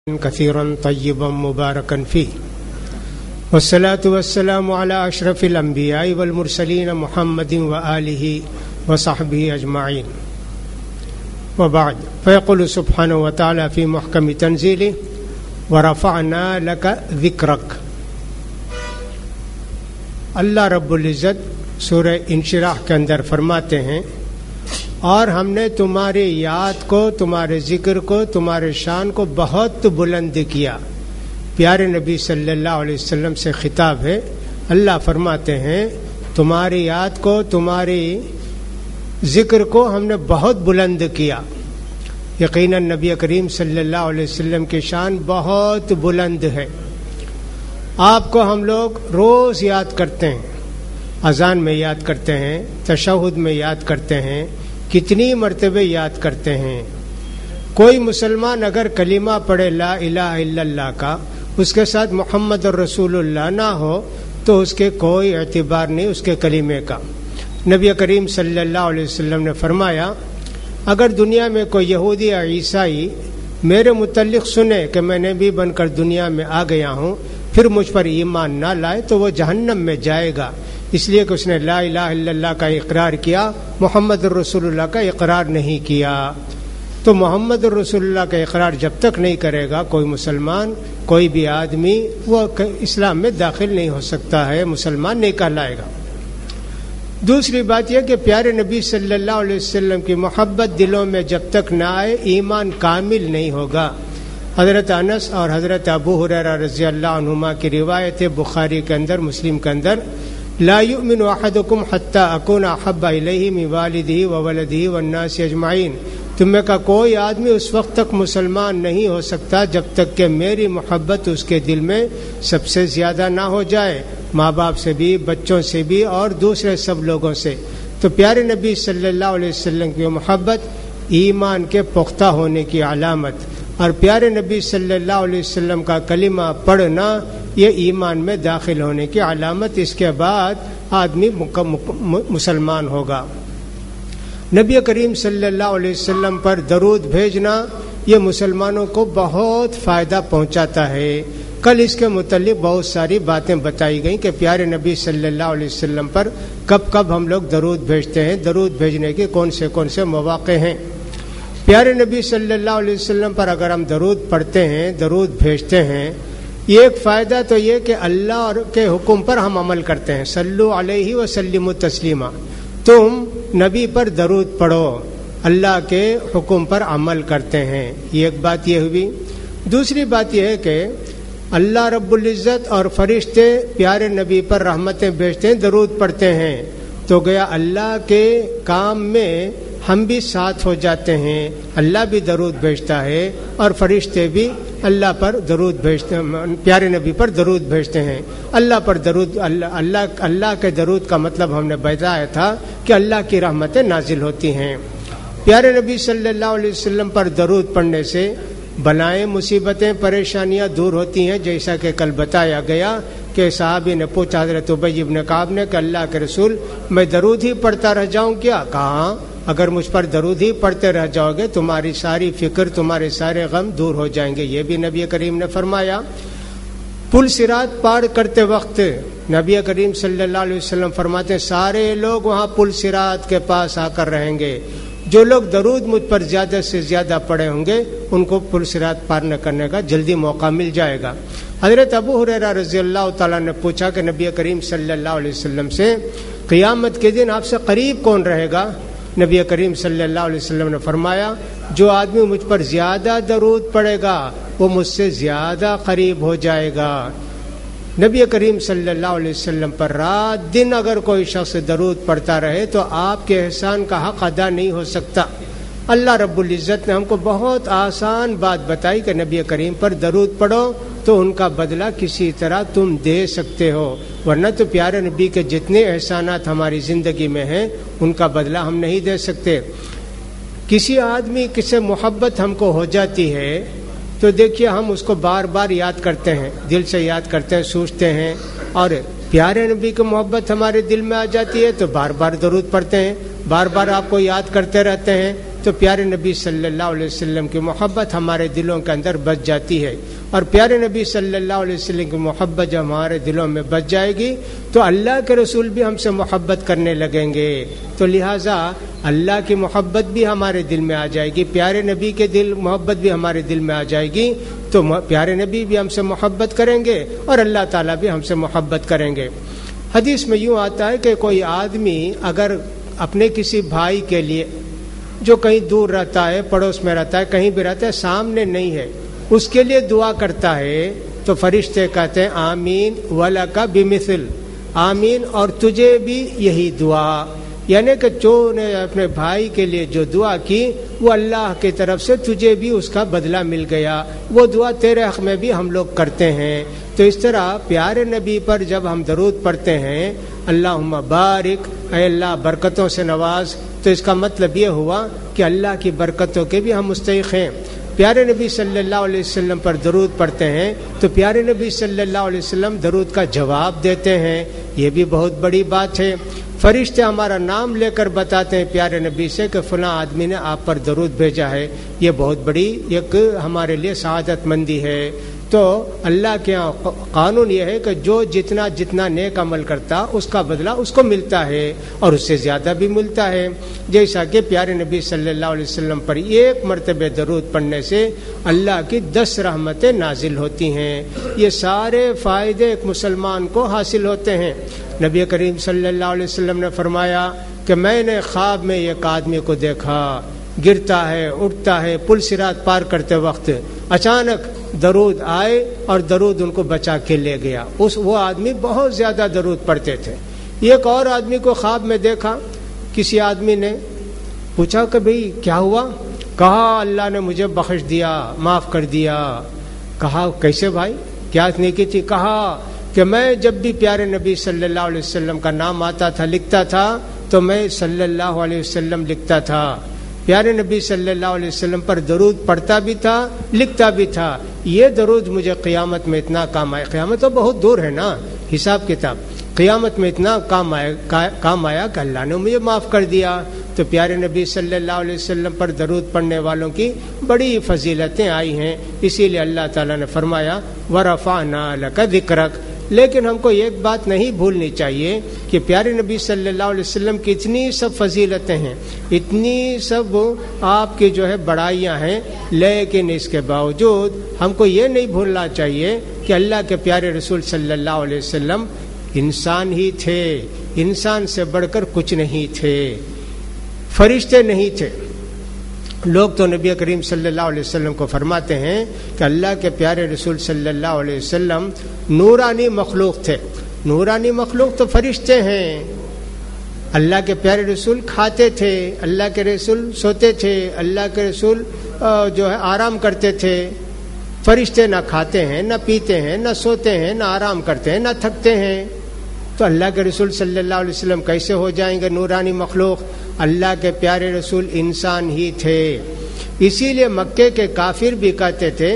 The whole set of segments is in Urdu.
كثيرا طيبا مباركا فيه والصلاة والسلام على أشرف الأنبياء والمرسلين محمد وآله وصحبه أجمعين وبعد فيقول سبحانه وتعالى في محكم تنزيله ورفعنا لك ذكرك. اللہ رب العزت سورہ انشراح کے اندر فرماتے ہیں اور ہم نے تمہاری یاد کو، تمہارے ذکر کو، تمہارے شان کو بہت بلند کیا. پیارے نبی صلی اللہ علیہ وسلم سے خطاب ہے. اللہ فرماتے ہیں تمہاری یاد کو، تمہاری ذکر کو ہم نے بہت بلند کیا. یقیناً نبی کریم صلی اللہ علیہ وسلم کی شان بہت بلند ہے. آپ کو ہم لوگ روز یاد کرتے ہیں، اذان میں یاد کرتے ہیں، تشہد میں یاد کرتے ہیں، کتنی مرتبہ یاد کرتے ہیں. کوئی مسلمان اگر کلمہ پڑھے لا الہ الا اللہ کا، اس کے ساتھ محمد الرسول اللہ نہ ہو تو اس کے کوئی اعتبار نہیں اس کے کلمے کا. نبی کریم صلی اللہ علیہ وسلم نے فرمایا اگر دنیا میں کوئی یہودی یا عیسائی میرے متعلق سنے کہ میں نبی بن کر دنیا میں آ گیا ہوں پھر مجھ پر ایمان نہ لائے تو وہ جہنم میں جائے گا، اس لیے کہ اس نے لا الہ الا اللہ کا اقرار کیا، محمد الرسول اللہ کا اقرار نہیں کیا. تو محمد الرسول اللہ کا اقرار جب تک نہیں کرے گا کوئی مسلمان، کوئی بھی آدمی، وہ اسلام میں داخل نہیں ہو سکتا ہے، مسلمان نہیں کہلائے گا. دوسری بات یہ کہ پیارے نبی صلی اللہ علیہ وسلم کی محبت دلوں میں جب تک نہ آئے ایمان کامل نہیں ہوگا. حضرت انس اور حضرت ابو ہریرہ رضی اللہ عنہما کی روایت ہے بخاری کے اندر، مسلم کے اندر، لا یؤمن احدکم حتی اکون احب الیہ من والدہ وولدہ والناس اجمعین. تم میں کا کوئی آدمی اس وقت تک مسلمان نہیں ہو سکتا جب تک کہ میری محبت اس کے دل میں سب سے زیادہ نہ ہو جائے، ماں باپ سے بھی، بچوں سے بھی اور دوسرے سب لوگوں سے. تو پیارے نبی صلی اللہ علیہ وسلم کی محبت ایمان کے پختہ ہونے کی علامت، اور پیارے نبی صلی اللہ علیہ وسلم کا کلمہ پڑھنا یہ ایمان میں داخل ہونے کی علامت. اس کے بعد آدمی مسلمان ہوگا. نبی کریم صلی اللہ علیہ وسلم پر درود بھیجنا یہ مسلمانوں کو بہت فائدہ پہنچاتا ہے. کل اس کے متعلق بہت ساری باتیں بتائی گئیں کہ پیارے نبی صلی اللہ علیہ وسلم پر کب کب ہم لوگ درود بھیجتے ہیں، درود بھیجنے کے کون سے مواقع ہیں. پیارے نبی صلی اللہ علیہ وسلم پر اگر ہم درود پڑھتے ہیں، درود بھیجتے ہیں، یہ ایک فائدہ تو یہ کہ اللہ کے حکم پر ہم عمل کرتے ہیں. صلو علیہ وسلموا تسلیما، تم نبی پر درود پڑھو، اللہ کے حکم پر عمل کرتے ہیں. یہ ایک بات یہ ہوئی. دوسری بات یہ ہے کہ اللہ رب العزت اور فرشتے پیارے نبی پر رحمتیں بھیجتے ہیں، درود پڑھتے ہیں، تو گیا اللہ کے کام میں ہم بھی ساتھ ہو جاتے ہیں. اللہ بھی درود بھیجتا ہے اور فرشتے بھی اللہ پر درود بھیجتے ہیں، پیارے نبی پر درود بھیجتے ہیں. اللہ پر درود، اللہ کے درود کا مطلب ہم نے بتایا تھا کہ اللہ کی رحمتیں نازل ہوتی ہیں. پیارے نبی صلی اللہ علیہ وسلم پر درود پڑھنے سے بلائیں، مصیبتیں، پریشانیاں دور ہوتی ہیں. جیسا کہ کل بتایا گیا کہ صحابی نے پوچھا حضرت ابی بن کعب نے کہ اللہ کے رسول میں درود ہی پڑھتا رہ جاؤں کیا؟ کہا اگر مجھ پر درود ہی پڑھتے رہ جاؤ گے تمہاری ساری فکر، تمہارے سارے غم دور ہو جائیں گے. یہ بھی نبی کریم نے فرمایا. پل صراط پار کرتے وقت نبی کریم صلی اللہ علیہ وسلم فرماتے ہیں سارے لوگ وہاں پل صراط کے پاس آ کر رہیں گے. جو لوگ درود مجھ پر زیادہ سے زیادہ پڑھے ہوں گے ان کو پل صراط پار نہ کرنے کا جلدی موقع مل جائے گا. حضرت ابو ہریرہ رضی اللہ تعالیٰ نے پوچھا کہ نبی کریم صلی اللہ علیہ وسلم سے قیامت کے دن آپ سے قریب کون رہے گا؟ نبی کریم صلی اللہ علیہ وسلم نے فرمایا جو آدمی مجھ پر زیادہ درود پڑھے گا وہ مجھ سے زیادہ قریب ہو جائے گا. نبی کریم صلی اللہ علیہ وسلم پر رات دن اگر کوئی شخص درود پڑھتا رہے تو آپ کے احسان کا حق ادا نہیں ہو سکتا. اللہ رب العزت نے ہم کو بہت آسان بات بتائی کہ نبی کریم پر درود پڑھو تو ان کا بدلہ کسی طرح تم دے سکتے ہو، ورنہ تو پیارے نبی کے جتنے احسانات ہماری زندگی میں ہیں ان کا بدلہ ہم نہیں دے سکتے. کسی آدمی سے محبت ہم کو ہو جاتی ہے تو دیکھیے ہم اس کو بار بار یاد کرتے ہیں، دل سے یاد کرتے ہیں، سوچتے ہیں، اور پیارے نبی کی محبت ہمارے دل میں آ جاتی ہے تو بار بار درود پڑھتے ہیں، بار بار آپ کو یاد کرتے رہتے ہیں. تو پیارے نبی صلی اللہ علیہ وسلم کی محبت ہمارے دلوں کے اندر بچ جاتی ہے، اور پیارے نبی صلی اللہ علیہ وسلم کی محبت جب ہمارے دلوں میں بچ جائے گی تو اللہ کے رسول بھی ہم سے محبت کرنے لگیں گے، تو لہٰذا اللہ کی محبت بھی ہمارے دل میں آ جائے گی، پیارے نبی کے دل محبت بھی ہمارے دل میں آ جائے گی، تو پیارے نبی بھی ہم سے محبت کریں گے اور اللہ تعالیٰ بھی ہم سے محبت کریں گے۔ حدیث میں یوں آتا ہے کہ کوئی آدمی اگر اپنے کسی بھائی کے لیے جو کہیں دور رہتا ہے، پڑوس میں رہتا ہے، کہیں بھی رہتا ہے، سامنے نہیں ہے، اس کے لیے دعا کرتا ہے تو فرشتے کہتے ہیں آمین وَلَكَ بِمِثْلٍ، آمین اور تجھے بھی یہی دعا، یعنی کہ جو نے اپنے بھائی کے لیے جو دعا کی وہ اللہ کی طرف سے تجھے بھی اس کا بدلہ مل گیا، وہ دعا تیرے حق میں بھی ہم لوگ کرتے ہیں۔ تو اس طرح پیارے نبی پر جب ہم درود پڑھتے ہیں اللہم بارک، اے اللہ برکتوں سے نواز، تو اس کا مطلب یہ ہوا کہ اللہ کی برکتوں کے بھی ہم مستحق ہیں۔ پیارے نبی صلی اللہ علیہ وسلم پر درود پڑھتے ہیں تو پیارے نبی صلی اللہ علیہ وسلم درود کا جواب دیتے ہیں، یہ بھی بہت بڑی بات ہے۔ فرشتے ہمارا نام لے کر بتاتے ہیں پیارے نبی سے کہ فلاں آدمی نے آپ پر درود بھیجا ہے، یہ بہت بڑی ایک ہمارے لیے سعادت مندی ہے۔ تو اللہ کے یہاں قانون یہ ہے کہ جو جتنا نیک عمل کرتا اس کا بدلہ اس کو ملتا ہے اور اس سے زیادہ بھی ملتا ہے، جیسا کہ پیارے نبی صلی اللہ علیہ وسلم پر ایک مرتبہ درود پڑھنے سے اللہ کی 10 رحمتیں نازل ہوتی ہیں۔ یہ سارے فائدے ایک مسلمان کو حاصل ہوتے ہیں۔ نبی کریم صلی اللہ علیہ وسلم نے فرمایا کہ میں نے خواب میں ایک آدمی کو دیکھا، گرتا ہے، اٹھتا ہے، پل صراط پار کرتے وقت اچانک درود آئے اور درود ان کو بچا کے لے گیا۔ وہ آدمی بہت زیادہ درود پڑھتے تھے۔ ایک اور آدمی کو خواب میں دیکھا، کسی آدمی نے پوچھا کہ بھئی کیا ہوا؟ کہا اللہ نے مجھے بخش دیا، معاف کر دیا۔ کہا کیسے بھائی، کیا نیکی تھی؟ کہا کہ میں جب بھی پیارے نبی صلی اللہ علیہ وسلم کا نام آتا تھا، لکھتا تھا، تو میں صلی اللہ علیہ وسلم لکھتا تھا، پیارے نبی صلی اللہ علیہ وسلم پر درود پڑھتا بھی تھا، لکھتا بھی تھا۔ یہ درود مجھے قیامت میں اتنا کام آیا، قیامت تو بہت دور ہے نا، حساب کتاب، قیامت میں اتنا کام آیا کہ اللہ نے مجھے معاف کر دیا۔ تو پیارے نبی صلی اللہ علیہ وسلم پر درود پڑھنے والوں کی بڑی فضیلتیں آئی ہیں، اسی لیے اللہ تعالیٰ نے فرمایا وَرَفَعْنَا لَكَ ذِكْرَكَ۔ لیکن ہم کو ایک بات نہیں بھولنی چاہیے کہ پیارے نبی صلی اللہ علیہ وسلم کی اتنی سب فضیلتیں ہیں، اتنی سب آپ کی جو ہے بڑائیاں ہیں، لیکن اس کے باوجود ہم کو یہ نہیں بھولنا چاہیے کہ اللہ کے پیارے رسول صلی اللہ علیہ وسلم انسان ہی تھے، انسان سے بڑھ کر کچھ نہیں تھے، فرشتے نہیں تھے۔ لوگ تو نبی کریم صلی اللہ علیہ وسلم کو فرماتے ہیں کہ اللہ کے پیارے رسول صلی اللہ علیہ وسلم نورانی مخلوق تھے۔ نورانی مخلوق تو فرشتے ہیں۔ اللہ کے پیارے رسول کھاتے تھے، اللہ کے رسول سوتے تھے، اللہ کے رسول جو ہے آرام کرتے تھے۔ فرشتے نہ کھاتے ہیں، نہ پیتے ہیں، نہ سوتے ہیں، نہ آرام کرتے ہیں، نہ تھکتے ہیں، تو اللہ کے رسول صلی اللہ علیہ وسلم کیسے ہو جائیں گے نورانی مخلوق؟ اللہ کے پیارے رسول انسان ہی تھے۔ اسی لیے مکے کے کافر بھی کہتے تھے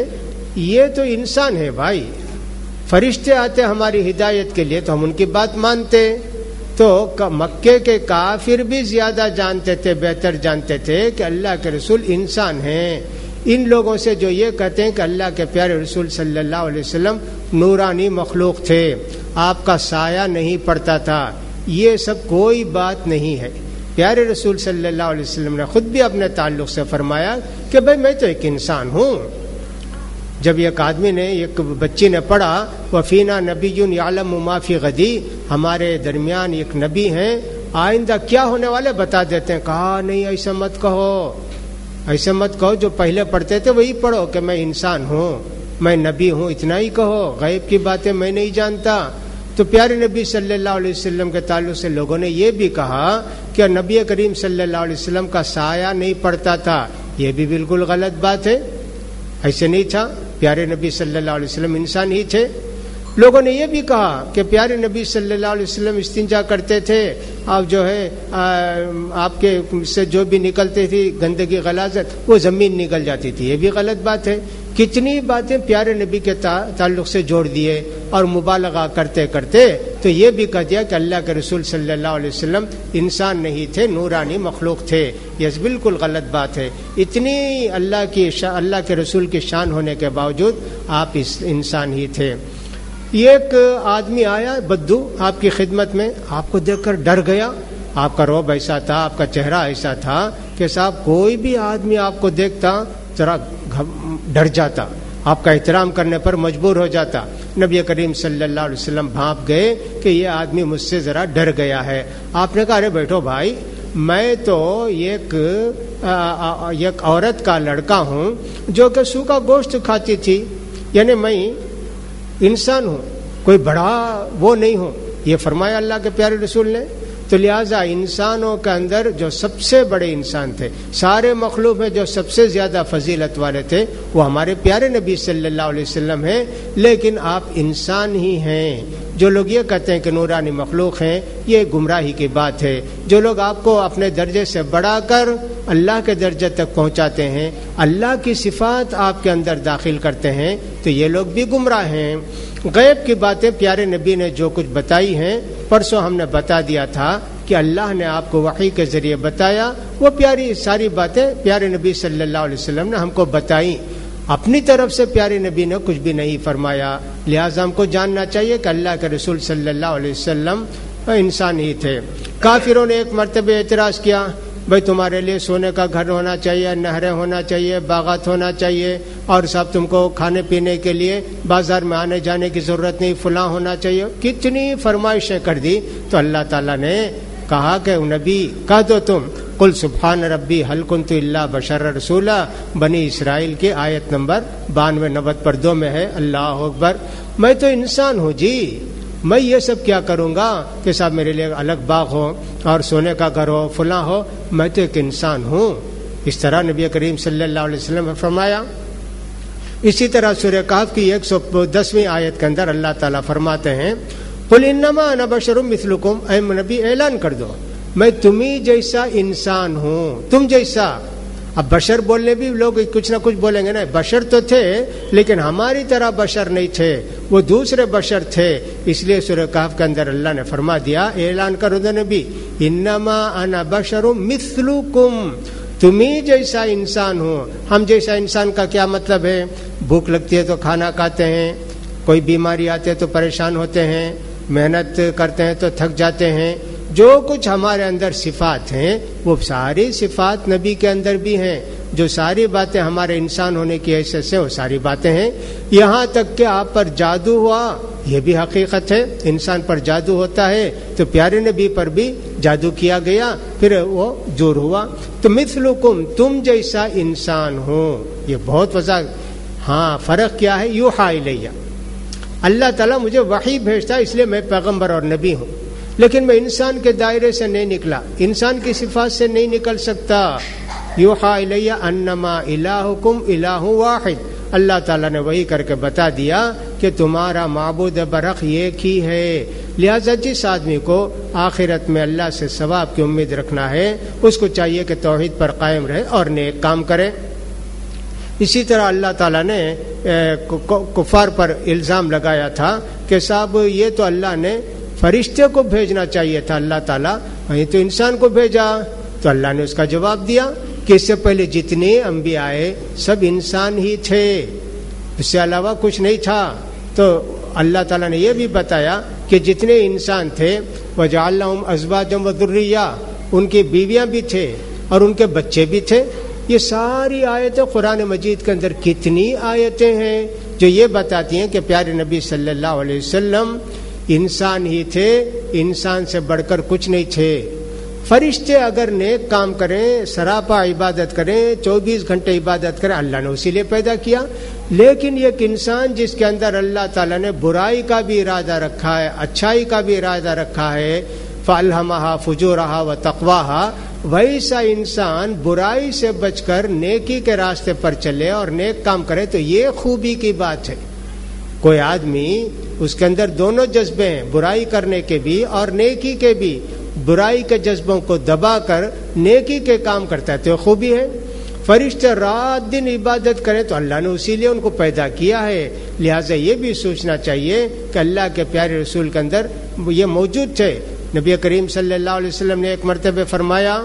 یہ تو انسان ہے بھائی، فرشتے آتے ہماری ہدایت کے لیے تو ہم ان کی بات مانتے۔ تو مکے کے کافر بھی زیادہ جانتے تھے، بہتر جانتے تھے کہ اللہ کے رسول انسان ہیں۔ ان لوگوں سے جو یہ کہتے ہیں کہ اللہ کے پیارے رسول صلی اللہ علیہ وسلم نورانی مخلوق تھے، آپ کا سایہ نہیں پڑتا تھا، یہ سب کوئی بات نہیں ہے۔ پیارے رسول صلی اللہ علیہ وسلم نے خود بھی اپنے تعلق سے فرمایا کہ بھئی میں تو ایک انسان ہوں۔ جب ایک آدمی نے، ایک بچی نے پڑھا وفینا نبی یعلم ما فی غدی، ہمارے درمیان ایک نبی ہیں آئندہ کیا ہونے والے بتا دیتے ہیں۔ کہا نہیں ایسا مت کہو، ایسا مت کہو، جو پہلے پڑھتے تھے وہی پڑھو کہ میں انسان ہوں، میں نبی ہوں، اتنا ہی کہو، غیب کی باتیں میں نہیں جانتا۔ تو پیارے نبی صلی اللہ علیہ وسلم کے تعلق سے لوگوں نے یہ بھی کہا کہ نبی کریم صلی اللہ علیہ وسلم کا سایہ نہیں پڑتا تھا، یہ بھی بالکل غلط بات ہے، ایسے نہیں تھا، پیارے نبی صلی اللہ علیہ وسلم انسان ہی تھے۔ لوگوں نے یہ بھی کہا کہ پیارے نبی صلی اللہ علیہ وسلم استنجا کرتے تھے، آپ جو ہے آپ کے سے جو بھی نکلتی تھی گندگی غلاظت وہ زمین نکل جاتی تھی، یہ بھی غلط بات ہے۔ کتنی باتیں پیارے نبی کے تعلق سے جوڑ دیے اور مبالغہ کرتے کرتے تو یہ بھی کہہ دیا کہ اللہ کے رسول صلی اللہ علیہ وسلم انسان نہیں تھے، نورانی مخلوق تھے۔ یہ بالکل غلط بات ہے۔ اتنی اللہ کے رسول کی شان ہونے کے باوجود آپ انسان ہی تھے۔ ایک آدمی آیا بدو آپ کی خدمت میں، آپ کو دیکھ کر ڈر گیا، آپ کا روب ایسا تھا، آپ کا چہرہ ایسا تھا کہ صاحب کوئی بھی آدمی آپ کو دیکھتا ذرا ڈر جاتا، آپ کا احترام کرنے پر مجبور ہو جاتا۔ نبی کریم صلی اللہ علیہ وسلم بھانپ گئے کہ یہ آدمی مجھ سے ذرا ڈر گیا ہے۔ آپ نے کہا ارے بیٹھو بھائی، میں تو ایک عورت کا لڑکا ہوں جو کہ سوکھا گوشت کھاتی تھی، یعنی میں انسان ہوں، کوئی بڑا وہ نہیں ہوں، یہ فرمایا اللہ کے پیارے رسول نے۔ تو لہٰذا انسانوں کے اندر جو سب سے بڑے انسان تھے، سارے مخلوق میں جو سب سے زیادہ فضیلت والے تھے وہ ہمارے پیارے نبی صلی اللہ علیہ وسلم ہیں، لیکن آپ انسان ہی ہیں۔ جو لوگ یہ کہتے ہیں کہ نورانی مخلوق ہیں، یہ گمراہی کی بات ہے۔ جو لوگ آپ کو اپنے درجے سے بڑھا کر اللہ کے درجے تک پہنچاتے ہیں، اللہ کی صفات آپ کے اندر داخل کرتے ہیں، تو یہ لوگ بھی گمراہ ہیں۔ غیب کی باتیں پیارے نبی نے جو کچھ بتائی ہیں، پرسوں ہم نے بتا دیا تھا کہ اللہ نے آپ کو وحی کے ذریعے بتایا، وہ پیاری ساری باتیں پیارے نبی صلی اللہ علیہ وسلم نے ہم کو بتائیں۔ اپنی طرف سے پیارے نبی نے کچھ بھی نہیں فرمایا، لہٰذا ہم کو جاننا چاہیے کہ اللہ کے رسول صلی اللہ علیہ وسلم انسان ہی تھے۔ کافروں نے ایک مرتبہ اعتراض کیا، بھائی تمہارے لیے سونے کا گھر ہونا چاہیے، نہریں ہونا چاہیے، باغات ہونا چاہیے، اور سب تم کو کھانے پینے کے لیے بازار میں آنے جانے کی ضرورت نہیں، فلاں ہونا چاہیے، کتنی فرمائشیں کر دی۔ تو اللہ تعالیٰ نے کہا کہ نبی کہہ دو تم، قل سبحان ربی هل كنت الا بشر رسولا، بنی اسرائیل کی آیت نمبر 92-90 میں ہے۔ اللہ اکبر، میں تو انسان ہوں جی، میں یہ سب کیا کروں گا کہ صاحب میرے لیے الگ باغ ہو اور سونے کا گھر ہو، فلاں ہو، میں تو ایک انسان ہوں۔ اس طرح نبی کریم صلی اللہ علیہ وسلم نے فرمایا۔ اسی طرح سورہ کہف کی 110ویں آیت کے اندر اللہ تعالیٰ فرماتے ہیں قل انما انا بشر مثلکم، اے نبی اعلان کر دو میں تمہیں جیسا انسان ہوں، تم جیسا۔ اب بشر بولنے بھی لوگ کچھ نہ کچھ بولیں گے نا، بشر تو تھے لیکن ہماری طرح بشر نہیں تھے، وہ دوسرے بشر تھے۔ اس لیے سورہ کہف کے اندر اللہ نے فرما دیا، اعلان کرو دو نبی، انما انا بشر مثلکم، تمہیں جیسا انسان ہوں۔ ہم جیسا انسان کا کیا مطلب ہے؟ بھوک لگتی ہے تو کھانا کھاتے ہیں، کوئی بیماری آتے ہے تو پریشان ہوتے ہیں، محنت کرتے ہیں تو تھک جاتے ہیں۔ جو کچھ ہمارے اندر صفات ہیں وہ ساری صفات نبی کے اندر بھی ہیں، جو ساری باتیں ہمارے انسان ہونے کی حیثیت سے وہ ساری باتیں ہیں۔ یہاں تک کہ آپ پر جادو ہوا، یہ بھی حقیقت ہے، انسان پر جادو ہوتا ہے تو پیارے نبی پر بھی جادو کیا گیا، پھر وہ جور ہوا۔ تو مثلکم، تم جیسا انسان ہو، یہ بہت وضاح۔ ہاں فرق کیا ہے؟ یوحا الیہ، اللہ تعالیٰ مجھے وحی بھیجتا ہے، اس لیے میں پیغمبر اور نبی ہوں، لیکن میں انسان کے دائرے سے نہیں نکلا، انسان کی صفات سے نہیں نکل سکتا۔ یوحا الیہ انما الہکم الہ واحد، اللہ تعالیٰ نے وہی کر کے بتا دیا کہ تمہارا معبود برحق ایک ہی ہے۔ لہذا جس آدمی کو آخرت میں اللہ سے ثواب کی امید رکھنا ہے، اس کو چاہیے کہ توحید پر قائم رہے اور نیک کام کرے۔ اسی طرح اللہ تعالیٰ نے کفار پر الزام لگایا تھا کہ صاحب یہ تو اللہ نے فرشتے کو بھیجنا چاہیے تھا، اللہ تعالیٰ وہیں تو انسان کو بھیجا۔ تو اللہ نے اس کا جواب دیا کہ اس سے پہلے جتنے انبیاء آئے سب انسان ہی تھے، اس سے علاوہ کچھ نہیں تھا۔ تو اللہ تعالیٰ نے یہ بھی بتایا کہ جتنے انسان تھے وَجَعَلْنَهُمْ أَزْوَاجًا وَذُرِّيَّةً، ان کی بیویاں بھی تھے اور ان کے بچے بھی تھے۔ یہ ساری آیتیں قرآن مجید کے اندر کتنی آیتیں ہیں جو یہ بتاتی ہیں کہ پیارے نبی صلی اللہ علیہ وسلم انسان ہی تھے، انسان سے بڑھ کر کچھ نہیں تھے۔ فرشتے اگر نیک کام کریں، سراپا عبادت کریں، 24 گھنٹے عبادت کریں، اللہ نے اسی لیے پیدا کیا۔ لیکن ایک انسان جس کے اندر اللہ تعالیٰ نے برائی کا بھی ارادہ رکھا ہے، اچھائی کا بھی ارادہ رکھا ہے، فَأَلْهَمَهَا فُجُورَهَا وَتَقْوَاهَا، ویسا انسان برائی سے بچ کر نیکی کے راستے پر چلے اور نیک کام کرے، تو یہ خوبی کی بات ہے۔ کوئی آدمی اس کے اندر دونوں جذبے ہیں، برائی کرنے کے بھی اور نیکی کے بھی، برائی کے جذبوں کو دبا کر نیکی کے کام کرتا ہے تو خوبی ہے۔ فرشتے رات دن عبادت کریں تو اللہ نے اسی لیے ان کو پیدا کیا ہے، لہٰذا یہ بھی سوچنا چاہیے کہ اللہ کے پیارے رسول کے اندر یہ موجود تھے۔ نبی کریم صلی اللہ علیہ وسلم نے ایک مرتبہ فرمایا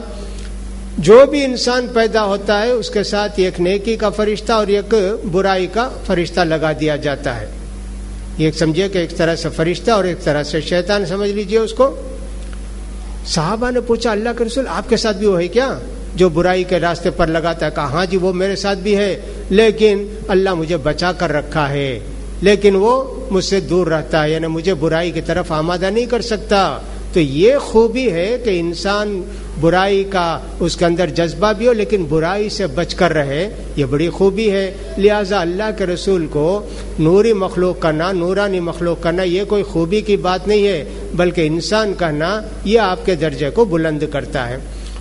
جو بھی انسان پیدا ہوتا ہے اس کے ساتھ ایک نیکی کا فرشتہ اور ایک برائی کا فرشتہ لگا دیا جاتا ہے۔ یہ سمجھے کہ ایک طرح سے فرشتہ اور ایک طرح سے شیطان سمجھ لیجئے اس کو۔ صحابہ نے پوچھا اللہ کے رسول آپ کے ساتھ بھی وہ ہے کیا جو برائی کے راستے پر لگاتا ہے؟ کہا ہاں جی وہ میرے ساتھ بھی ہے، لیکن اللہ مجھے بچا کر رکھا ہے، لیکن وہ مجھ سے دور رہتا ہے، یعنی مجھے برائی کی طرف آمادہ نہیں کر سکتا۔ تو یہ خوبی ہے کہ انسان برائی کا اس کے اندر جذبہ بھی ہو لیکن برائی سے بچ کر رہے، یہ بڑی خوبی ہے۔ لہٰذا اللہ کے رسول کو نوری مخلوق کرنا، نورانی مخلوق کرنا یہ کوئی خوبی کی بات نہیں ہے، بلکہ انسان کہنا یہ آپ کے درجے کو بلند کرتا ہے۔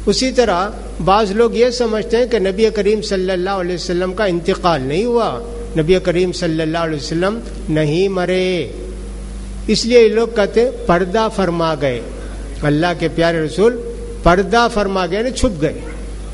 اسی طرح بعض لوگ یہ سمجھتے ہیں کہ نبی کریم صلی اللہ علیہ وسلم کا انتقال نہیں ہوا، نبی کریم صلی اللہ علیہ وسلم نہیں مرے، اس لیے یہ لوگ کہتے ہیں پردہ فرما گئے، اللہ کے پیارے رسول پردہ فرما گئے، چھپ گئے،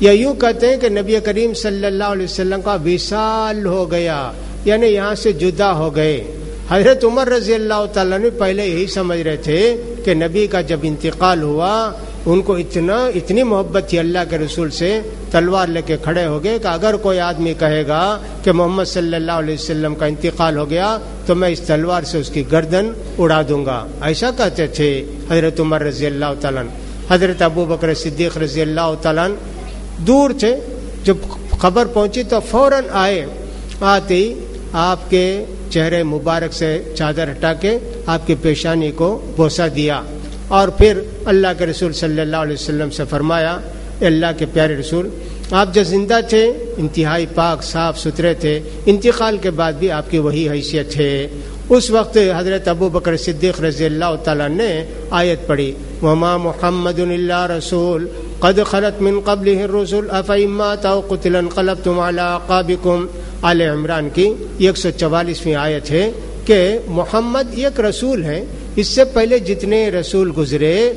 یا یوں کہتے ہیں کہ نبی کریم صلی اللہ علیہ وسلم کا وصال ہو گیا، یعنی یہاں سے جدا ہو گئے۔ حضرت عمر رضی اللہ تعالیٰ نے پہلے یہی سمجھ رہے تھے کہ نبی کا جب انتقال ہوا ان کو اتنی محبت تھی اللہ کے رسول سے، تلوار لے کے کھڑے ہو گئے کہ اگر کوئی آدمی کہے گا کہ محمد صلی اللہ علیہ وسلم کا انتقال ہو گیا تو میں اس تلوار سے اس کی گردن اڑا دوں گا، ایسا کہتے تھے حضرت عمر رضی اللہ تعالیٰ۔ حضرت ابو بکر صدیق رضی اللہ تعالیٰ دور تھے، جب خبر پہنچی تو فوراً آتے ہی آپ کے چہرے مبارک سے چادر ہٹا کے آپ کی پیشانی کو بوسہ دیا، اور پھر اللہ کے رسول صلی اللہ علیہ وسلم سے فرمایا اے اللہ کے پیارے رسول آپ جو زندہ تھے انتہائی پاک صاف ستھرے تھے، انتقال کے بعد بھی آپ کی وہی حیثیت ہے۔ اس وقت حضرت ابو بکر صدیق رضی اللہ تعالیٰ نے آیت پڑھی وما محمد الا رسول قد خلت من قبله الرسل افإن مات أو قتل انقلبتم على أعقابكم، آل عمران کی 144ویں آیت ہے کہ محمد ایک رسول ہے، اس سے پہلے جتنے رسول گزرے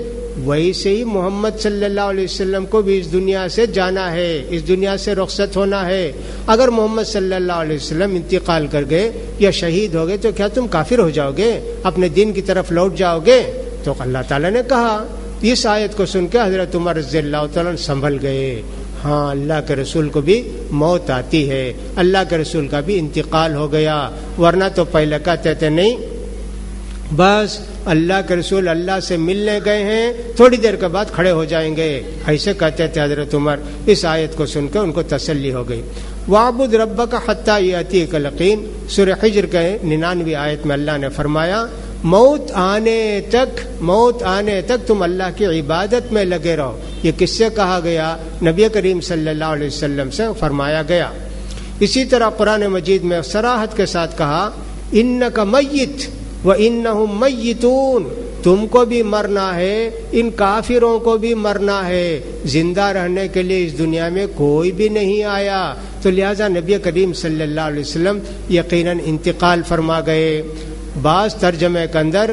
ویسے ہی محمد صلی اللہ علیہ وسلم کو بھی اس دنیا سے جانا ہے، اس دنیا سے رخصت ہونا ہے۔ اگر محمد صلی اللہ علیہ وسلم انتقال کر گئے یا شہید ہو گئے تو کیا تم کافر ہو جاؤ گے، اپنے دین کی طرف لوٹ جاؤ گے؟ تو اللہ تعالیٰ نے کہا، اس آیت کو سن کے حضرت عمر رضی اللہ تعالیٰ سنبھل گئے، ہاں اللہ کے رسول کو بھی موت آتی ہے، اللہ کے رسول کا بھی انتقال ہو گیا، ورنہ تو پہلے کہتے تھے نہیں بس اللہ کے رسول اللہ سے ملنے گئے ہیں تھوڑی دیر کے بعد کھڑے ہو جائیں گے، ایسے کہتے تھے حضرت عمر۔ اس آیت کو سن کے ان کو تسلی ہو گئی۔ وَاعْبُدْ رَبَّكَ حَتَّى يَأْتِيَكَ الْيَقِينُ، سورہ حجر کے 99ویں آیت میں اللہ نے فرمایا موت آنے تک تم اللہ کی عبادت میں لگے رہو۔ یہ کس سے کہا گیا؟ نبی کریم صلی اللہ علیہ وسلم سے فرمایا گیا۔ اسی طرح قرآن مجید میں صراحت کے ساتھ کہا اِنَّكَ مَيِّتٌ وَإِنَّهُمْ مَيِّتُونَ، تم کو بھی مرنا ہے، ان کافروں کو بھی مرنا ہے، زندہ رہنے کے لیے اس دنیا میں کوئی بھی نہیں آیا، تو لہٰذا نبی کریم صلی اللہ علیہ وسلم یقیناً انتقال فرما گئے۔ بعض ترجمے کے اندر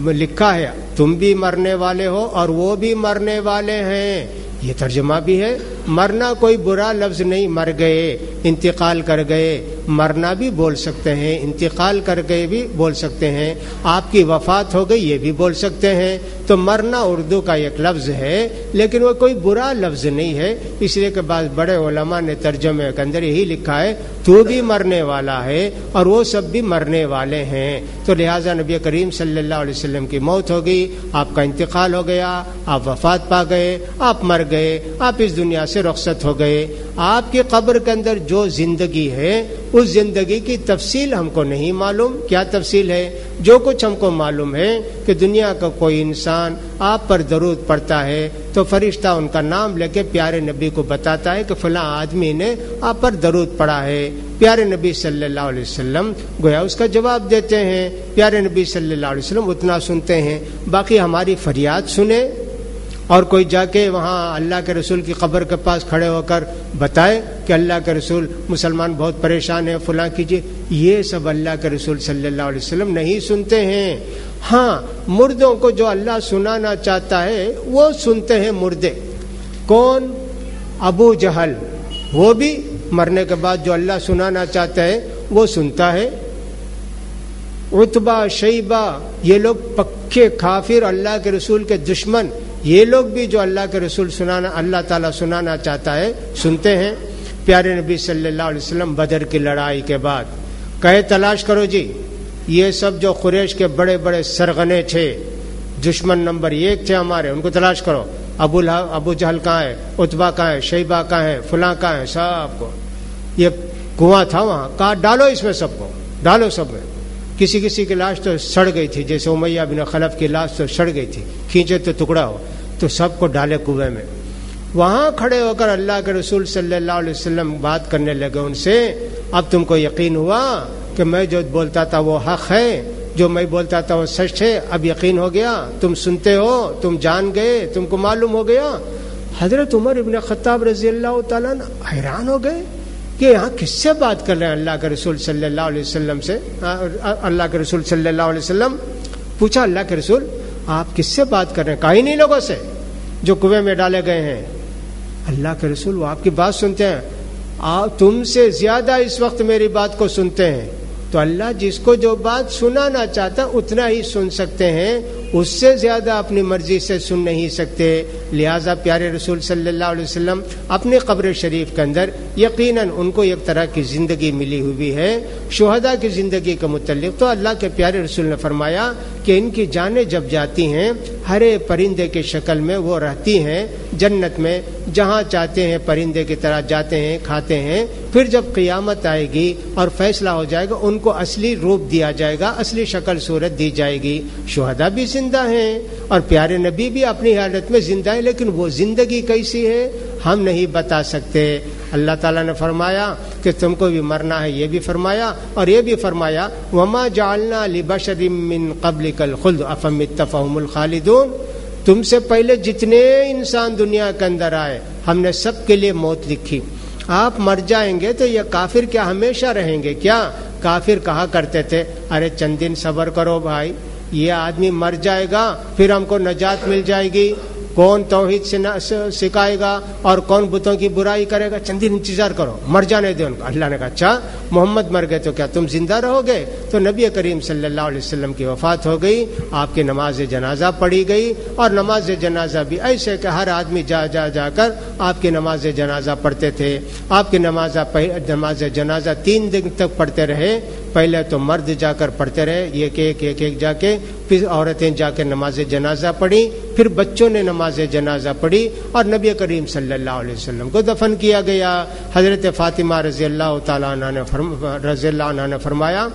لکھا ہے تم بھی مرنے والے ہو اور وہ بھی مرنے والے ہیں، یہ ترجمہ بھی ہے، مرنا کوئی برا لفظ نہیں، مر گئے، انتقال کر گئے، مرنا بھی بول سکتے ہیں، انتقال کر گئے بھی بول سکتے ہیں، آپ کی وفات ہو گئی یہ بھی بول سکتے ہیں۔ تو مرنا اردو کا ایک لفظ ہے لیکن وہ کوئی برا لفظ نہیں ہے، اس لیے کہ بعض بڑے علماء نے ترجمے کے اندر یہی لکھا ہے تو بھی مرنے والا ہے اور وہ سب بھی مرنے والے ہیں، تو لہٰذا نبی کریم صلی اللہ علیہ وسلم کی موت ہو گئی، آپ کا انتقال ہو گیا، آپ وفات پا گئے، آپ مر گئے، آپ اس دنیا سے رخصت ہو گئے۔ آپ کی قبر کے اندر جو زندگی ہے اس زندگی کی تفصیل ہم کو نہیں معلوم، کیا تفصیل ہے؟ جو کچھ ہم کو معلوم ہے کہ دنیا کا کوئی انسان آپ پر درود پڑھتا ہے تو فرشتہ ان کا نام لے کے پیارے نبی کو بتاتا ہے کہ فلاں آدمی نے آپ پر درود پڑھا ہے، پیارے نبی صلی اللہ علیہ وسلم گویا اس کا جواب دیتے ہیں، پیارے نبی صلی اللہ علیہ وسلم اتنا سنتے ہیں، باقی ہماری فریاد سنے اور کوئی جا کے وہاں اللہ کے رسول کی قبر کے پاس کھڑے ہو کر بتائے کہ اللہ کے رسول مسلمان بہت پریشان ہیں فلاں کیجیے، یہ سب اللہ کے رسول صلی اللہ علیہ وسلم نہیں سنتے ہیں۔ ہاں مردوں کو جو اللہ سنانا چاہتا ہے وہ سنتے ہیں مردے۔ کون؟ ابو جہل، وہ بھی مرنے کے بعد جو اللہ سنانا چاہتا ہے وہ سنتا ہے۔ عتبہ، شیبہ، یہ لوگ پکے کافر، اللہ کے رسول کے دشمن، یہ لوگ بھی جو اللہ کے رسول اللہ تعالیٰ سنانا چاہتا ہے سنتے ہیں۔ پیارے نبی صلی اللہ علیہ وسلم بدر کی لڑائی کے بعد کہے تلاش کرو جی، یہ سب جو قریش کے بڑے بڑے سرغنے تھے، دشمن نمبر 1 تھے ہمارے، ان کو تلاش کرو۔ ابو جہل کہاں ہے، عتبہ کہاں ہے، شیبہ کہاں ہے، فلاں کہاں ہے، سب کو۔ یہ کنواں تھا وہاں، کہا ڈالو اس میں، سب کو ڈالو سب میں۔ کسی کسی کی لاش تو سڑ گئی تھی، جیسے امیہ بن خلف کی لاش تو سڑ گئی تھی، کھینچے تو ٹکڑا ہو، تو سب کو ڈالے کنویں میں۔ وہاں کھڑے ہو کر اللہ کے رسول صلی اللہ علیہ وسلم بات کرنے لگے ان سے، اب تم کو یقین ہوا کہ میں جو بولتا تھا وہ حق ہے، جو میں بولتا تھا وہ سچ ہے، اب یقین ہو گیا، تم سنتے ہو، تم جان گئے، تم کو معلوم ہو گیا۔ حضرت عمر ابن خطاب رضی اللہ تعالیٰ حیران ہو گئے کہ یہاں کس سے بات کر رہے ہیں اللہ کے رسول صلی اللہ علیہ وسلم سے۔ اللہ کے رسول صلی اللہ علیہ وسلم پوچھا، اللہ کے رسول آپ کس سے بات کر رہے ہیں؟ کہا ہی نہیں لوگوں سے جو کنویں میں ڈالے گئے ہیں۔ اللہ کے رسول وہ آپ کی بات سنتے ہیں، تم سے زیادہ اس وقت میری بات کو سنتے ہیں۔ تو اللہ جس کو جو بات سنانا چاہتا اتنا ہی سن سکتے ہیں، اس سے زیادہ اپنی مرضی سے سن نہیں سکتے۔ لہذا پیارے رسول صلی اللہ علیہ وسلم اپنے قبر شریف کے اندر یقیناً ان کو ایک طرح کی زندگی ملی ہوئی ہے شہداء کی زندگی کے متعلق۔ تو اللہ کے پیارے رسول نے فرمایا کہ ان کی جانیں جب جاتی ہیں ہرے پرندے کی شکل میں وہ رہتی ہیں جنت میں، جہاں چاہتے ہیں پرندے کی طرح جاتے ہیں، کھاتے ہیں۔ پھر جب قیامت آئے گی اور فیصلہ ہو جائے گا، ان کو اصلی روپ دیا جائے گا، اصلی شکل صورت دی جائے گی۔ شہداء بھی زندہ ہیں اور پیارے نبی بھی اپنی حالت میں زندہ ہے، لیکن وہ زندگی کیسی ہے ہم نہیں بتا سکتے۔ اللہ تعالیٰ نے فرمایا کہ تم کو بھی مرنا ہے، یہ بھی فرمایا، اور یہ بھی فرمایا وَمَا جَعَلْنَا لِبَشَرٍ مِّن قَبْلِكَ الْخُلْدَ أَفَمِتَّ فَهُمُ الْخَالِدُونَ۔ تم سے پہلے جتنے انسان دنیا کے اندر آئے ہم نے سب کے لیے موت لکھی۔ آپ مر جائیں گے تو یہ کافر کیا ہمیشہ رہیں گے کیا؟ کافر کہا کرتے تھے ارے چند دن صبر کرو بھائی، یہ آدمی مر جائے گا پھر ہم کو نجات مل جائے گی، کون توحید سکھائے گا اور کون بتوں کی برائی کرے گا، چند دن انتظار کرو، مر جانے دے ان کو۔ اللہ نے کہا اچھا محمد مر گئے تو کیا تم زندہ رہو گے؟ تو نبی کریم صلی اللہ علیہ وسلم کی وفات ہو گئی، آپ کی نماز جنازہ پڑھی گئی، اور نماز جنازہ بھی ایسے کہ ہر آدمی جا کر آپ کی نماز جنازہ پڑھتے تھے۔ آپ کی نماز جنازہ 3 دن تک پڑھتے رہے۔ پہلے تو مرد جا کر پڑھتے رہے ایک جا کے، پھر عورتیں جا کے نماز جنازہ پڑھی، پھر بچوں نے نماز جنازہ پڑھی، اور نبی کریم صلی اللہ علیہ وسلم کو دفن کیا گیا۔ حضرت فاطمہ رضی اللہ تعالیٰ عنہ نے فرمایا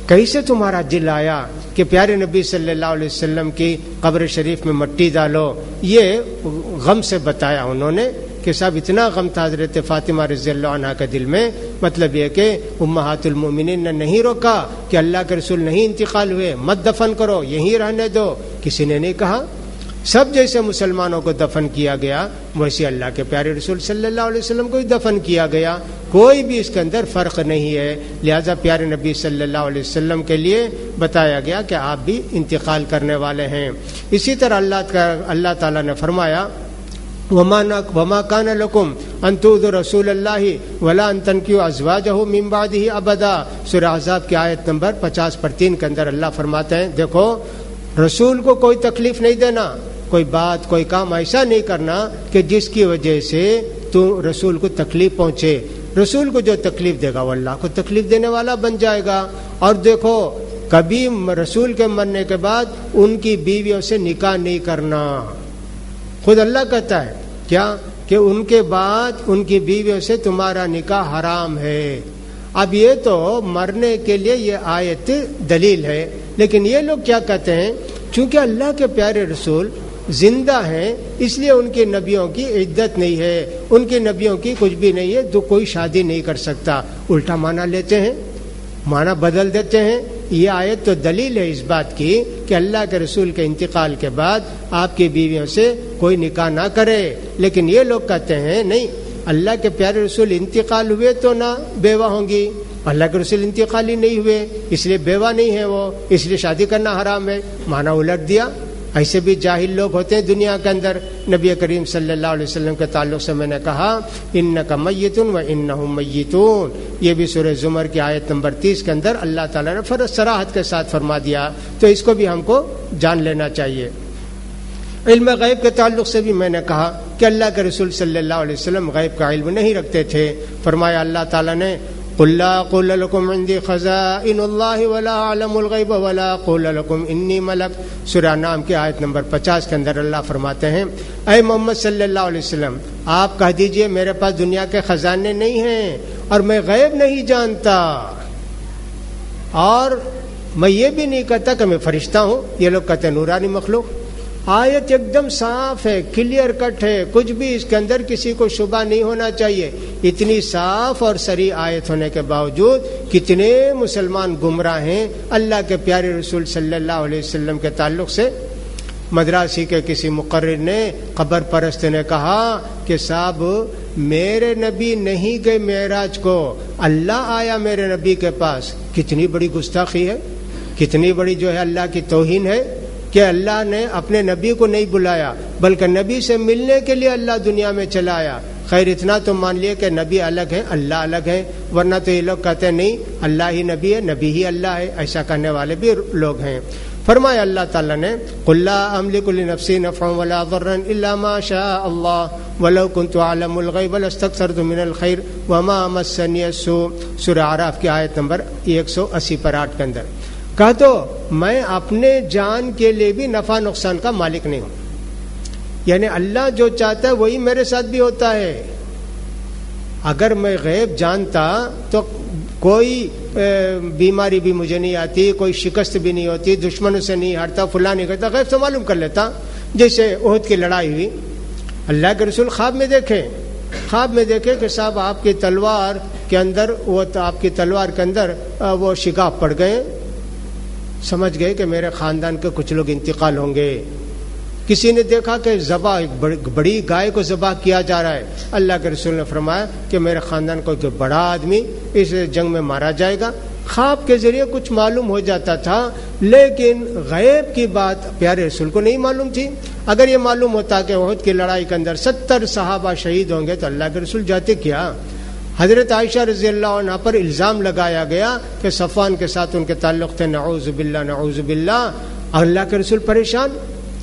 کیسے تمہارا دل آیا کہ پیارے نبی صلی اللہ علیہ وسلم کی قبر شریف میں مٹی ڈالو؟ یہ غم سے بتایا انہوں نے کہ صاحب اتنا غم تھا حضرت فاطمہ رضی اللہ عنہ کے دل میں، مطلب یہ کہ امہات المؤمنین نے نہیں روکا کہ اللہ کے رسول نہیں انتقال ہوئے، مت دفن کرو، یہیں رہنے دو، کسی نے نہیں کہا۔ سب جیسے مسلمانوں کو دفن کیا گیا ویسے اللہ کے پیارے رسول صلی اللہ علیہ وسلم کو دفن کیا گیا، کوئی بھی اس کے اندر فرق نہیں ہے۔ لہذا پیارے نبی صلی اللہ علیہ وسلم کے لیے بتایا گیا کہ آپ بھی انتقال کرنے والے ہیں۔ اسی طرح اللہ تعالیٰ نے فرمایا وَمَا كَانَ لَكُمْ أَن تُؤْذُوا رَسُولَ اللَّهِ وَلَا أَن تَنكِحُوا أَزْوَاجَهُ مِن بَعْدِهِ أَبَدًا۔ سورہ احزاب کی آیت نمبر 50/3 کے اندر اللہ فرماتے ہیں دیکھو رسول کو کوئی تکلیف نہیں دینا، کوئی بات کوئی کام ایسا نہیں کرنا کہ جس کی وجہ سے تو رسول کو تکلیف پہنچے۔ رسول کو جو تکلیف دے گا وہ اللہ کو تکلیف دینے والا بن جائے گا۔ اور دیکھو کبھی رسول کے مرنے کے بعد ان کی بیویوں سے نکاح نہیں کرنا، خود اللہ کہتا ہے کیا کہ ان کے بعد ان کی بیویوں سے تمہارا نکاح حرام ہے۔ اب یہ تو مرنے کے لیے یہ آیت دلیل ہے، لیکن یہ لوگ کیا کہتے ہیں چونکہ اللہ کے پیارے رسول زندہ ہیں اس لیے ان کے نبیوں کی عدت نہیں ہے، ان کے نبیوں کی کچھ بھی نہیں ہے، تو کوئی شادی نہیں کر سکتا۔ الٹا معنی لیتے ہیں، معنی بدل دیتے ہیں۔ یہ آیت تو دلیل ہے اس بات کی کہ کہ اللہ کے رسول کے انتقال کے بعد آپ کی بیویوں سے کوئی نکاح نہ کرے، لیکن یہ لوگ کہتے ہیں نہیں، اللہ کے پیارے رسول انتقال ہوئے تو نہ بیوہ ہوں گی، اللہ کے رسول انتقال ہی نہیں ہوئے اس لیے بیوہ نہیں ہے وہ، اس لیے شادی کرنا حرام ہے، معنی الٹ دیا۔ ایسے بھی جاہل لوگ ہوتے ہیں دنیا کے اندر۔ نبی کریم صلی اللہ علیہ وسلم کے تعلق سے میں نے کہا انک میت و انہم میتون، یہ بھی سورہ زمر کی آیت نمبر 30 کے اندر اللہ تعالیٰ نے صراحت کے ساتھ فرما دیا، تو اس کو بھی ہم کو جان لینا چاہیے۔ علم غیب کے تعلق سے بھی میں نے کہا کہ اللہ کے رسول صلی اللہ علیہ وسلم غیب کا علم نہیں رکھتے تھے۔ فرمایا اللہ تعالیٰ نے قل لا اقول لكم عندي خزائن الله ولا اعلم الغیب ولا اقول لكم انی ملک، سورہ نام کی آیت نمبر 50 کے اندر اللہ فرماتے ہیں اے محمد صلی اللہ علیہ وسلم آپ کہہ دیجئے میرے پاس دنیا کے خزانے نہیں ہیں اور میں غیب نہیں جانتا، اور میں یہ بھی نہیں کہتا کہ میں فرشتہ ہوں۔ یہ لوگ کہتے ہیں نورانی مخلوق۔ آیت ایک دم صاف ہے، کلیئر کٹ ہے، کچھ بھی اس کے اندر کسی کو شبہ نہیں ہونا چاہیے۔ اتنی صاف اور صریح آیت ہونے کے باوجود کتنے مسلمان گمراہ ہیں اللہ کے پیارے رسول صلی اللہ علیہ وسلم کے تعلق سے۔ مدراسی کے کسی مقرر نے قبر پرست نے کہا کہ صاحب میرے نبی نہیں گئے معراج کو، اللہ آیا میرے نبی کے پاس۔ کتنی بڑی گستاخی ہے، کتنی بڑی جو ہے اللہ کی توہین ہے کہ اللہ نے اپنے نبی کو نہیں بلایا بلکہ نبی سے ملنے کے لیے اللہ دنیا میں چلا آیا۔ خیر اتنا تو مان لیے کہ نبی الگ ہے اللہ الگ ہے، ورنہ تو یہ لوگ کہتے ہیں نہیں اللہ ہی نبی ہے، نبی ہی اللہ ہے، ایسا کہنے والے بھی لوگ ہیں۔ فرمایا اللہ تعالیٰ نے قل لا املک لنفسی نفعا ولا ضرا الا ما شاء اللہ ولو كنت اعلم الغیب لاستكثرت من الخیر وما مسنی السوء، سورہ اعراف کی آیت نمبر 180 پر 8 کے اندر۔ کہا تو میں اپنے جان کے لیے بھی نفع نقصان کا مالک نہیں ہوں، یعنی اللہ جو چاہتا ہے وہی میرے ساتھ بھی ہوتا ہے۔ اگر میں غیب جانتا تو کوئی بیماری بھی مجھے نہیں آتی، کوئی شکست بھی نہیں ہوتی، دشمنوں سے نہیں ہارتا، فلاں نہیں کرتا، غیب سے معلوم کر لیتا۔ جیسے احد کی لڑائی ہوئی، اللہ کے رسول خواب میں دیکھے کہ صاحب آپ کی تلوار کے اندر آپ کی تلوار کے اندر وہ شگاف پڑ گئے، سمجھ گئے کہ میرے خاندان کے کچھ لوگ انتقال ہوں گے۔ کسی نے دیکھا کہ ذبح ایک بڑی گائے کو ذبح کیا جا رہا ہے، اللہ کے رسول نے فرمایا کہ میرے خاندان کو ایک بڑا آدمی اس جنگ میں مارا جائے گا۔ خواب کے ذریعے کچھ معلوم ہو جاتا تھا، لیکن غیب کی بات پیارے رسول کو نہیں معلوم تھی۔ اگر یہ معلوم ہوتا کہ احد کی لڑائی کے اندر 70 صحابہ شہید ہوں گے تو اللہ کے رسول جاتے کیا؟ حضرت عائشہ رضی اللہ عنہ پر الزام لگایا گیا کہ صفوان کے ساتھ ان کے تعلق تھے، نعوذ باللہ۔ اللہ کے رسول پریشان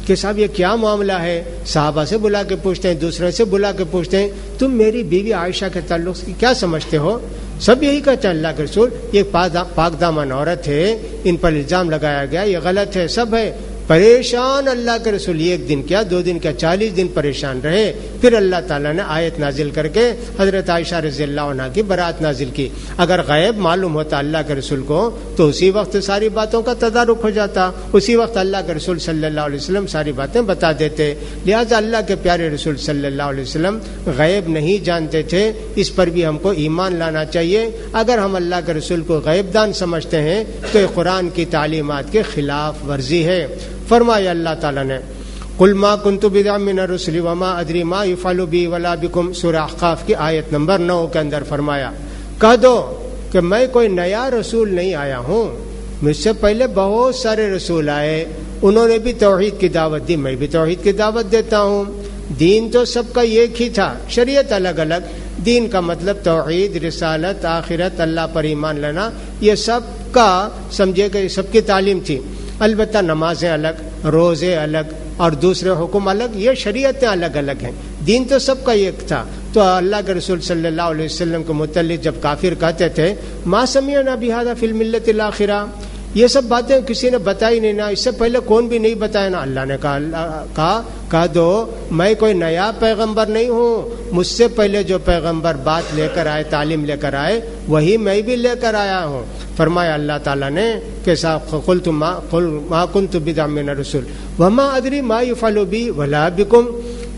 کہ صاحب یہ کیا معاملہ ہے؟ صحابہ سے بلا کے پوچھتے ہیں، دوسرے سے بلا کے پوچھتے ہیں تم میری بیوی عائشہ کے تعلق سے کیا سمجھتے ہو؟ سب یہی کہتے ہیں اللہ کے رسول یہ پاک دامن عورت ہے، ان پر الزام لگایا گیا، یہ غلط ہے، سب ہے۔ پریشان اللہ کے رسول 1 دن کیا 2 دن کیا 40 دن پریشان رہے۔ پھر اللہ تعالیٰ نے آیت نازل کر کے حضرت عائشہ رضی اللہ عنہ کی برات نازل کی۔ اگر غیب معلوم ہوتا اللہ کے رسول کو تو اسی وقت ساری باتوں کا تدارک ہو جاتا، اسی وقت اللہ کے رسول صلی اللہ علیہ وسلم ساری باتیں بتا دیتے۔ لہٰذا اللہ کے پیارے رسول صلی اللہ علیہ وسلم غیب نہیں جانتے تھے، اس پر بھی ہم کو ایمان لانا چاہیے۔ اگر ہم اللہ کے رسول کو غیب دان سمجھتے ہیں تو یہ قرآن کی تعلیمات کے خلاف ورزی ہے۔ فرمایا اللہ تعالیٰ نے قل ما كنت بدعا من الرسل وما ادری ما يفعل بي ولا بكم، سورہ احقاف کی آیت نمبر 9 کے اندر فرمایا کہہ دو کہ میں کوئی نیا رسول نہیں آیا ہوں، مجھ سے پہلے بہت سارے رسول آئے، انہوں نے بھی توحید کی دعوت دی، میں بھی توحید کی دعوت دیتا ہوں۔ دین تو سب کا ایک ہی تھا، شریعت الگ الگ، دین کا مطلب توحید، رسالت، آخرت، اللہ پر ایمان لانا، یہ سب کا سمجھے کہ سب کی تعلیم تھی۔ البتہ نمازیں الگ، روزے الگ اور دوسرے حکم الگ، یہ شریعتیں الگ الگ ہیں، دین تو سب کا ایک تھا۔ تو اللہ کے رسول صلی اللہ علیہ وسلم کے متعلق جب کافر کہتے تھے ما سمعنا بہذا فی الملۃ الاخرہ، یہ سب باتیں کسی نے بتائی نہیں، نا اس سے پہلے کون بھی نہیں بتایا نا۔ اللہ نے کہا دو میں کوئی نیا پیغمبر نہیں ہوں، مجھ سے پہلے جو پیغمبر بات لے کر آئے، تعلیم لے کر آئے، وہی میں بھی لے کر آیا ہوں۔ فرمایا اللہ تعالیٰ نے کہ قل ما كنت بدعا من الرسل وما ادری ما يفعل بي ولا بكم،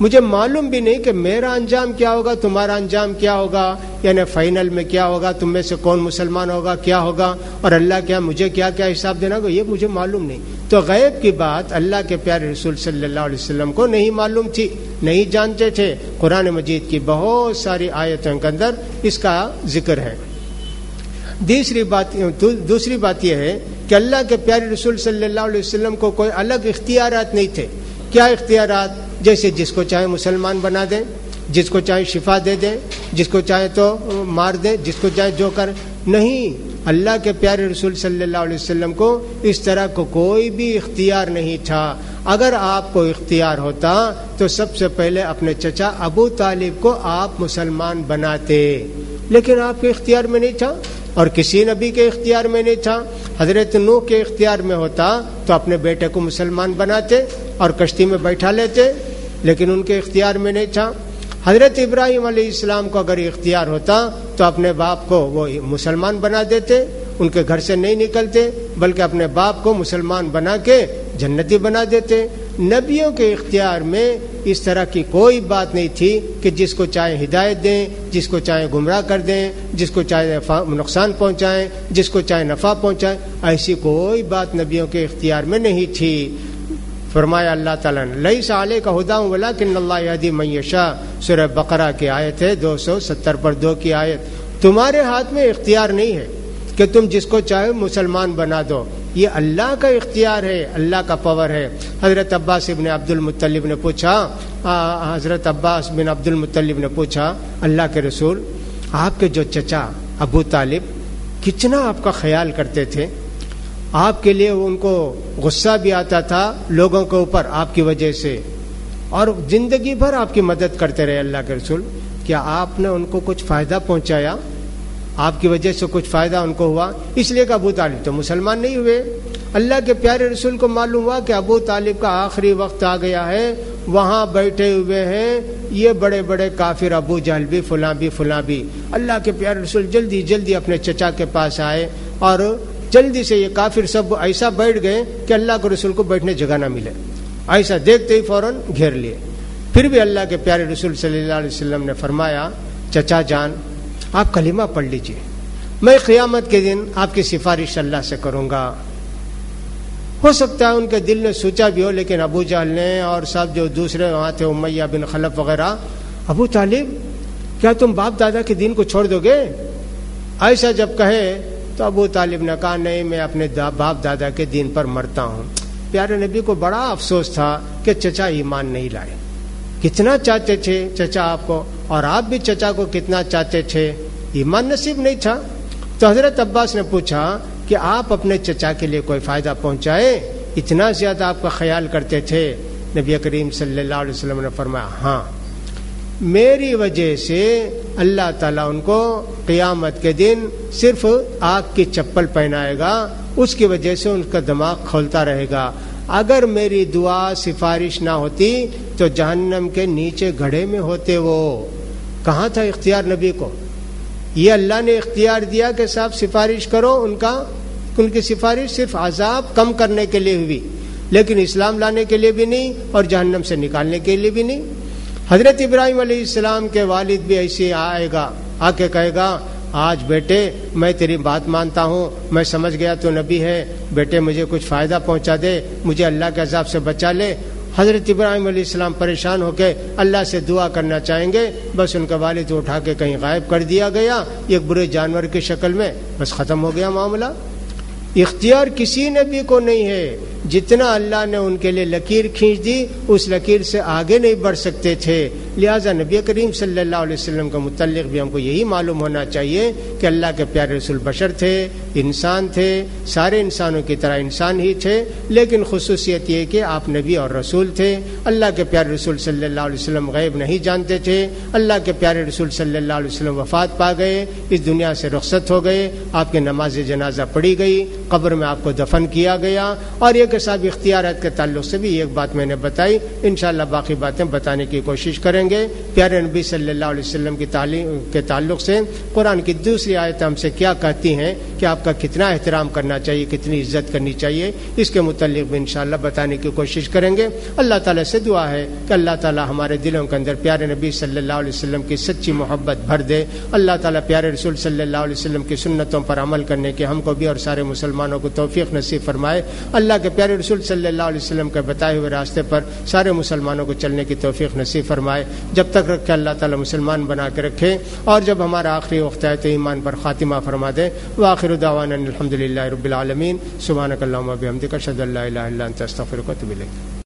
مجھے معلوم بھی نہیں کہ میرا انجام کیا ہوگا، تمہارا انجام کیا ہوگا، یعنی فائنل میں کیا ہوگا، تم میں سے کون مسلمان ہوگا، کیا ہوگا، اور اللہ کیا مجھے کیا کیا حساب دینا ہوگا، یہ مجھے معلوم نہیں. تو غیب کی بات اللہ کے پیارے رسول صلی اللہ علیہ وسلم کو نہیں معلوم تھی، نہیں جانتے تھے. قرآن مجید کی بہت ساری آیتوں کے اندر اس کا ذکر ہے. دوسری بات یہ ہے کہ اللہ کے پیارے رسول صلی اللہ علیہ وسلم کو کوئی الگ اختیارات نہیں تھے. کیا اختیارات؟ جیسے جس کو چاہے مسلمان بنا دیں، جس کو چاہے شفا دے دیں، جس کو چاہے تو مار دیں، جس کو چاہے جو کر. نہیں، اللہ کے پیارے رسول صلی اللہ علیہ وسلم کو اس طرح کو کوئی بھی اختیار نہیں تھا. اگر آپ کو اختیار ہوتا تو سب سے پہلے اپنے چچا ابو طالب کو آپ مسلمان بناتے، لیکن آپ کے اختیار میں نہیں تھا اور کسی نبی کے اختیار میں نہیں تھا. حضرت نوح کے اختیار میں ہوتا تو اپنے بیٹے کو مسلمان بناتے اور کشتی میں بیٹھا لیتے، لیکن ان کے اختیار میں نہیں تھا. حضرت ابراہیم علیہ السلام کو اگر اختیار ہوتا تو اپنے باپ کو وہ مسلمان بنا دیتے، ان کے گھر سے نہیں نکلتے بلکہ اپنے باپ کو مسلمان بنا کے جنتی بنا دیتے. نبیوں کے اختیار میں اس طرح کی کوئی بات نہیں تھی کہ جس کو چاہے ہدایت دیں، جس کو چاہے گمراہ کر دیں، جس کو چاہے نقصان پہنچائیں، جس کو چاہے نفع پہنچائیں. ایسی کوئی بات نبیوں کے اختیار میں نہیں تھی. فرمایا اللہ تعالیٰ نے لیس علیک ھداھم ولکن اللہ یہدی من یشاء، سورہ بقرہ کی آیت ہے 270 پر 2 کی آیت. تمہارے ہاتھ میں اختیار نہیں ہے کہ تم جس کو چاہے مسلمان بنا دو، یہ اللہ کا اختیار ہے، اللہ کا پاور ہے. حضرت عباس بن عبد المطلب نے پوچھا اللہ کے رسول، آپ کے جو چچا ابو طالب کتنا آپ کا خیال کرتے تھے، آپ کے لیے ان کو غصہ بھی آتا تھا لوگوں کے اوپر آپ کی وجہ سے، اور زندگی بھر آپ کی مدد کرتے رہے. اللہ کے رسول، کیا آپ نے ان کو کچھ فائدہ پہنچایا؟ آپ کی وجہ سے کچھ فائدہ ان کو ہوا؟ اس لیے کہ ابو طالب تو مسلمان نہیں ہوئے. اللہ کے پیارے رسول کو معلوم ہوا کہ ابو طالب کا آخری وقت آ گیا ہے، وہاں بیٹھے ہوئے ہیں یہ بڑے بڑے کافر، ابو جہل بھی، فلاں بھی فلاں بھی. اللہ کے پیارے رسول جلدی جلدی اپنے چچا کے پاس آئے اور جلدی سے یہ کافر سب ایسا بیٹھ گئے کہ اللہ کے رسول کو بیٹھنے جگہ نہ ملے. ایسا دیکھتے ہی فوراً گھیر لیے. پھر بھی اللہ کے پیارے رسول صلی اللہ علیہ وسلم نے فرمایا، چچا جان آپ کلمہ پڑھ لیجئے، میں قیامت کے دن آپ کی سفارش اللہ سے کروں گا. ہو سکتا ہے ان کے دل نے سوچا بھی ہو، لیکن ابو جہل نے اور سب جو دوسرے وہاں تھے، امیہ بن خلف وغیرہ، ابو طالب کیا تم باپ دادا کے دین کو چھوڑ دو گے؟ ایسا جب کہے تو ابو طالب نے کہا نہیں، میں اپنے باپ دادا کے دین پر مرتا ہوں. پیارے نبی کو بڑا افسوس تھا کہ چچا ایمان نہیں لائے. کتنا چاہتے تھے چچا آپ کو، اور آپ بھی چچا کو کتنا چاہتے تھے، ایمان نصیب نہیں تھا. تو حضرت عباس نے پوچھا کہ آپ اپنے چچا کے لیے کوئی فائدہ پہنچائے، اتنا زیادہ آپ کا خیال کرتے تھے؟ نبی کریم صلی اللہ علیہ وسلم نے فرمایا ہاں، میری وجہ سے اللہ تعالیٰ ان کو قیامت کے دن صرف آگ کی چپل پہنائے گا، اس کی وجہ سے ان کا دماغ کھولتا رہے گا. اگر میری دعا سفارش نہ ہوتی تو جہنم کے نیچے گڑھے میں ہوتے. وہ کہاں تھا اختیار نبی کو؟ یہ اللہ نے اختیار دیا کہ صاحب سفارش کرو. ان کی سفارش صرف عذاب کم کرنے کے لیے ہوئی، لیکن اسلام لانے کے لیے بھی نہیں اور جہنم سے نکالنے کے لیے بھی نہیں. حضرت ابراہیم علیہ السلام کے والد بھی ایسے آئے گا، آ کے کہے گا آج بیٹے میں تیری بات مانتا ہوں، میں سمجھ گیا تو نبی ہے، بیٹے مجھے کچھ فائدہ پہنچا دے، مجھے اللہ کے عذاب سے بچا لے. حضرت ابراہیم علیہ السلام پریشان ہو کے اللہ سے دعا کرنا چاہیں گے، بس ان کا والد اٹھا کے کہیں غائب کر دیا گیا ایک برے جانور کی شکل میں، بس ختم ہو گیا معاملہ. اختیار کسی نبی کو نہیں ہے. جتنا اللہ نے ان کے لیے لکیر کھینچ دی اس لکیر سے آگے نہیں بڑھ سکتے تھے. لہٰذا نبی کریم صلی اللہ علیہ وسلم کے متعلق بھی ہم کو یہی معلوم ہونا چاہیے کہ اللہ کے پیارے رسول بشر تھے، انسان تھے، سارے انسانوں کی طرح انسان ہی تھے، لیکن خصوصیت یہ کہ آپ نبی اور رسول تھے. اللہ کے پیارے رسول صلی اللہ علیہ وسلم غیب نہیں جانتے تھے. اللہ کے پیارے رسول صلی اللہ علیہ وسلم وفات پا گئے، اس دنیا سے رخصت ہو گئے، آپ کی نماز جنازہ پڑھی گئی، قبر میں آپ کو دفن کیا گیا، اور یہ کہ صاحب اختیارات کے تعلق سے بھی ایک بات میں نے بتائی، انشاءاللہ باقی باتیں بتانے کی کوشش کریں گے۔ پیارے نبی صلی اللہ علیہ وسلم کی تعلیم کے تعلق سے قرآن کی دوسری آیت ہم سے کیا کہتی ہیں کہ آپ کا کتنا احترام کرنا چاہیے، کتنی عزت کرنی چاہیے، اس کے متعلق بھی انشاءاللہ بتانے کی کوشش کریں گے۔ اللہ تعالیٰ سے دعا ہے کہ اللہ تعالیٰ ہمارے دلوں کے اندر پیارے نبی صلی اللہ علیہ وسلم کی سچی محبت بھر دے۔ اللہ تعالیٰ پیارے رسول صلی اللہ علیہ وسلم کی سنتوں پر عمل کرنے کے ہم کو بھی اور سارے مسلمانوں کو توفیق نصیب فرمائے۔ اللہ کے پیارے رسول صلی اللہ علیہ وسلم کے بتائے ہوئے راستے پر سارے مسلمانوں کو چلنے کی توفیق نصیب فرمائے۔ جب تک رکھے اللہ تعالیٰ مسلمان بنا کے رکھے، اور جب ہمارا آخری وقت ہے تو ایمان پر خاتمہ فرما دے۔ وآخر دعوانا الحمد للہ رب العالمین۔ سبحانک اللہم و بحمدک، اشہد ان لا الہ الا انت، استغفرک و اتوب الیک۔